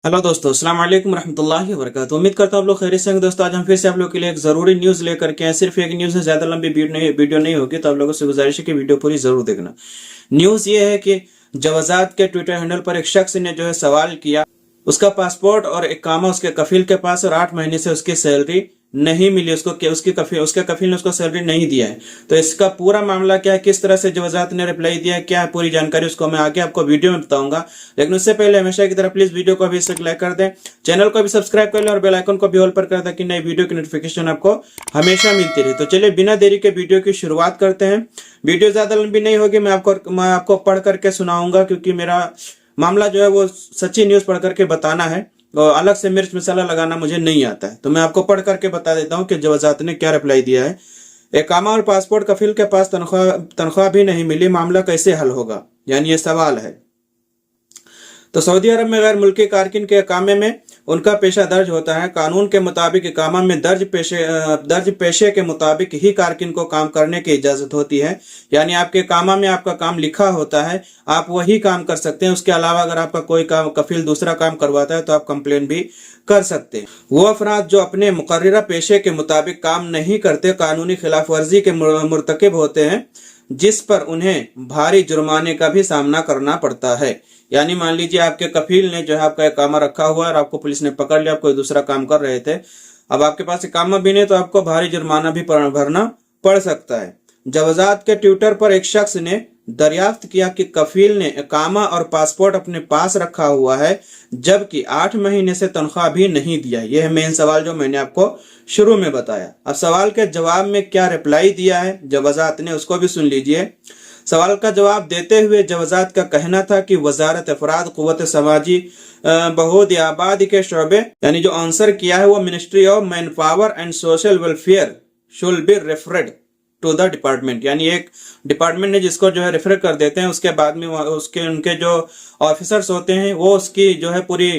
Hello दोस्तों, अस्सलाम वालेकुम रहमतुल्लाहि व बरकातहू। उम्मीद करता हूँ आप लोग खैरियत से होंगे। दोस्तों, आज हम फिर से आप लोग के लिए एक जरूरी न्यूज़ लेकर के आए। सिर्फ एक न्यूज़ है, ज्यादा लंबी वीडियो नहीं होगी, तो आप लोगों से गुजारिश है कि वीडियो पूरी जरूर देखना। न्यूज़ ये है कि जवाजात के ट्विटर हैंडल पर एक शख्स ने जो है सवाल किया, उसका पासपोर्ट और इकामा उसके कफील के पास और 8 महीने से उसकी सैलरी नहीं मिली उसको, कि उसके कफील ने उसको सैलरी नहीं दिया है। तो इसका पूरा मामला क्या है, किस तरह से जवाजात ने रिप्लाई दिया है, क्या है पूरी जानकारी, उसको मैं आगे आपको वीडियो में बताऊंगा। लेकिन उससे पहले हमेशा की तरह प्लीज वीडियो को भी लाइक कर दें, चैनल को भी सब्सक्राइब कर लें और बेल आइकन को भी ऑल पर कर दें, कि नई वीडियो की नोटिफिकेशन आपको हमेशा मिलती रहे। तो चलिए बिना देरी के वीडियो की शुरुआत करते हैं। वीडियो ज्यादा लंबी नहीं होगी, मैं आपको पढ़ करके सुनाऊंगा, क्योंकि मेरा मामला जो है वो सच्ची न्यूज पढ़ करके बताना है, और अलग से मिर्च मसाला लगाना मुझे नहीं आता है। तो मैं आपको पढ़ करके बता देता हूँ कि जवाजात ने क्या रिप्लाई दिया है। इकामा और पासपोर्ट कफील के पास तनख्वाह भी नहीं मिली, मामला कैसे हल होगा, यानी ये सवाल है। तो सऊदी अरब में गैर मुल्की कारकिन के इकामे में उनका पेशा दर्ज होता है। कानून के मुताबिक इकामा में दर्ज पेशे के मुताबिक ही कारकिन को काम करने की इजाजत होती है, यानी आपके इकामा में आपका काम लिखा होता है, आप वही काम कर सकते हैं। उसके अलावा अगर आपका कोई काम कफील दूसरा काम करवाता है तो आप कंप्लेन भी कर सकते हैं। वो अफराद जो अपने मुकर्ररा पेशे के मुताबिक काम नहीं करते, कानूनी खिलाफ वर्जी के मुर्तकिब होते हैं, जिस पर उन्हें भारी जुर्माने का भी सामना करना पड़ता है। यानी मान लीजिए आपके कफील ने जो है आपका इकामा रखा हुआ है और आपको पुलिस ने पकड़ लिया, आप कोई दूसरा काम कर रहे थे, अब आपके पास इकामा भी नहीं, तो आपको भारी जुर्माना भी भरना पड़ सकता है। जवाजात के ट्विटर पर एक शख्स ने दरियाफ्त किया कि कफील ने इकामा और पासपोर्ट अपने पास रखा हुआ है, जबकि 8 महीने से तनख्वाह भी नहीं दिया। यह है मेन सवाल जो मैंने आपको शुरू में बताया। अब सवाल के जवाब में क्या रिप्लाई दिया है जवाजात ने, उसको भी सुन लीजिए। सवाल का जवाब देते हुए जवाजात का कहना था कि वजारत अफराद क़ुव्वत समाजी बहूद आबादी के शोबे, यानी जो आंसर किया है वो ministry of manpower and social welfare should be referred to the department, यानी एक डिपार्टमेंट ने जिसको जो है रेफर कर देते हैं, उसके बाद में उनके जो ऑफिसर्स होते हैं वो उसकी जो है पूरी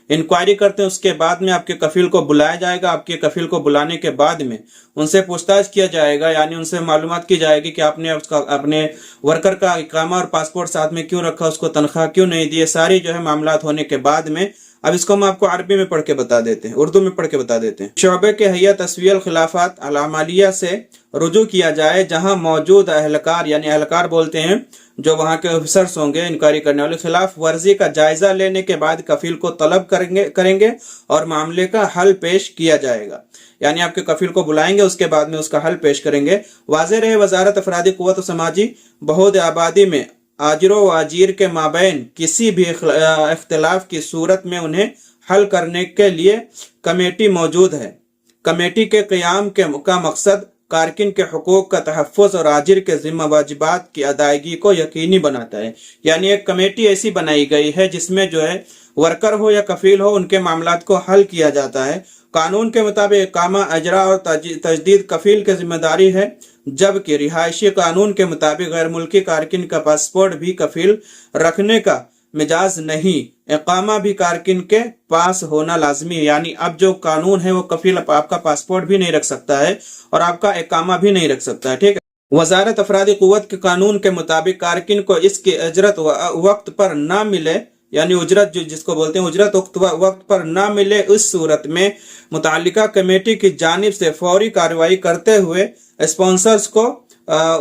इंक्वायरी करते हैं। उसके बाद में आपके कफील को बुलाया जाएगा। आपके कफील को बुलाने के बाद में उनसे पूछताछ किया जाएगा, यानी उनसे मालूमात की जाएगी कि आपने अपने वर्कर का इकामा और पासपोर्ट साथ में क्यों रखा, उसको तनख्वाह क्यों नहीं दी। सारी जो है मामलात होने के बाद में, अब इसको हम आपको अरबी में पढ़ के बता देते हैं, उर्दू में पढ़ के बता देते हैं। शोबे के हैया तस्वील खिलाफात अलामालिया से रुजू किया जाए, जहां मौजूद अहलकार, यानी अहलकार बोलते हैं जो वहां के ऑफिसर्स होंगे इंक्वायरी करने वाले, खिलाफ वर्जी का जायजा लेने के बाद कफील को तलब करेंगे और मामले का हल पेश किया जाएगा। यानी आपके कफील को बुलाएंगे, उसके बाद में उसका हल पेश करेंगे। वाज़ेह रहे वजारत अफरादी क़ुव्वत समाजी बहुत आबादी में आजिरो व आजीर के माबैन किसी भी इख्तिलाफ की सूरत में उन्हें हल करने के लिए कमेटी मौजूद है। कमेटी के क़याम का मकसद कारकिन के हुकूक का तहफ़्फ़ुज़ और आजिर के ज़िम्मा वाजिबात की अदायगी को यकीनी बनाता है। यानी एक कमेटी ऐसी बनाई गई है जिसमें जो है वर्कर हो या कफील हो, उनके मामलात को हल किया जाता है। कानून के मुताबिक इकामा, अजरा और तजदीद कफील की जिम्मेदारी है, जबकि रिहायशी कानून के मुताबिक गैर मुल्की कारकिन का पासपोर्ट भी कफील रखने का मिजाज नहीं, इकामा भी कारकिन के पास होना लाजमी है। यानी अब जो कानून है वो कफील आपका पासपोर्ट भी नहीं रख सकता है और आपका इकामा भी नहीं रख सकता है, ठीक है। वजारत अफरादी क़ुव्वत के कानून के मुताबिक कारकिन को इसकी अजरत वक्त पर ना मिले, यानी उजरत जिसको बोलते हैं उजरत वक्त पर ना मिले, इस सूरत में मुतालिका कमेटी की जानिब से फौरी कार्रवाई करते हुए स्पॉन्सर्स को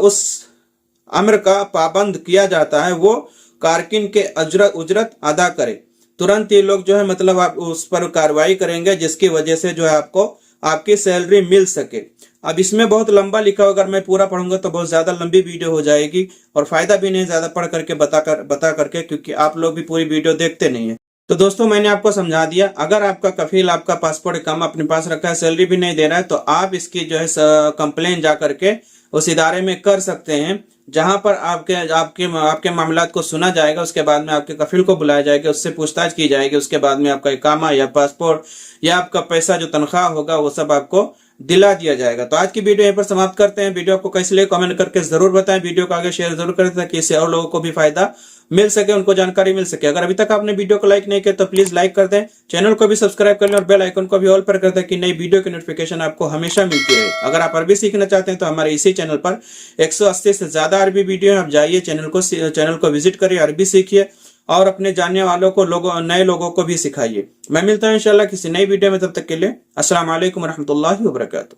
उस अम्र का पाबंद किया जाता है वो कारकिन के उजरत अदा करे। तुरंत ये लोग जो है मतलब आप उस पर कार्रवाई करेंगे, जिसकी वजह से जो है आपको आपकी सैलरी मिल सके। अब इसमें बहुत लंबा लिखा, अगर मैं पूरा पढ़ूंगा तो बहुत ज्यादा लंबी वीडियो हो जाएगी और फायदा भी नहीं ज्यादा पढ़ करके बता करके, क्योंकि आप लोग भी पूरी वीडियो देखते नहीं है। तो दोस्तों मैंने आपको समझा दिया। अगर आपका कफील आपका पासपोर्ट इकामा अपने पास रखा है, सैलरी भी नहीं दे रहा है, तो आप इसकी जो है कंप्लेन जा करके उस इदारे में कर सकते हैं, जहां पर आपके मामलात को सुना जाएगा। उसके बाद में आपके कफील को बुलाया जाएगा, उससे पूछताछ की जाएगी। उसके बाद में आपका इकामा या पासपोर्ट या आपका पैसा जो तनख्वाह होगा वो सब आपको दिला दिया जाएगा। तो आज की वीडियो यहीं पर समाप्त करते हैं। वीडियो आपको कैसे लगे कमेंट करके जरूर बताएं। वीडियो को आगे शेयर जरूर करें ताकि इससे और लोगों को भी फायदा मिल सके, उनको जानकारी मिल सके। अगर अभी तक आपने वीडियो को लाइक नहीं किया तो प्लीज लाइक कर दें, चैनल को भी सब्सक्राइब कर लें और बेल आइकन को भी ऑल पर कर दें, कि नई वीडियो की नोटिफिकेशन आपको हमेशा मिलती रहे। अगर आप अरबी सीखना चाहते हैं तो हमारे इसी चैनल पर 180 से ज्यादा अरबी वीडियो है। आप जाइए चैनल को विजिट करिए, अरबी सीखिए اور اپنے جاننے والوں کو نئے لوگوں کو بھی سکھائیے. میں ملتا ہوں انشاءاللہ کسی نئی ویڈیو میں. تب تک کے لیے السلام علیکم ورحمۃ اللہ وبرکاتہ.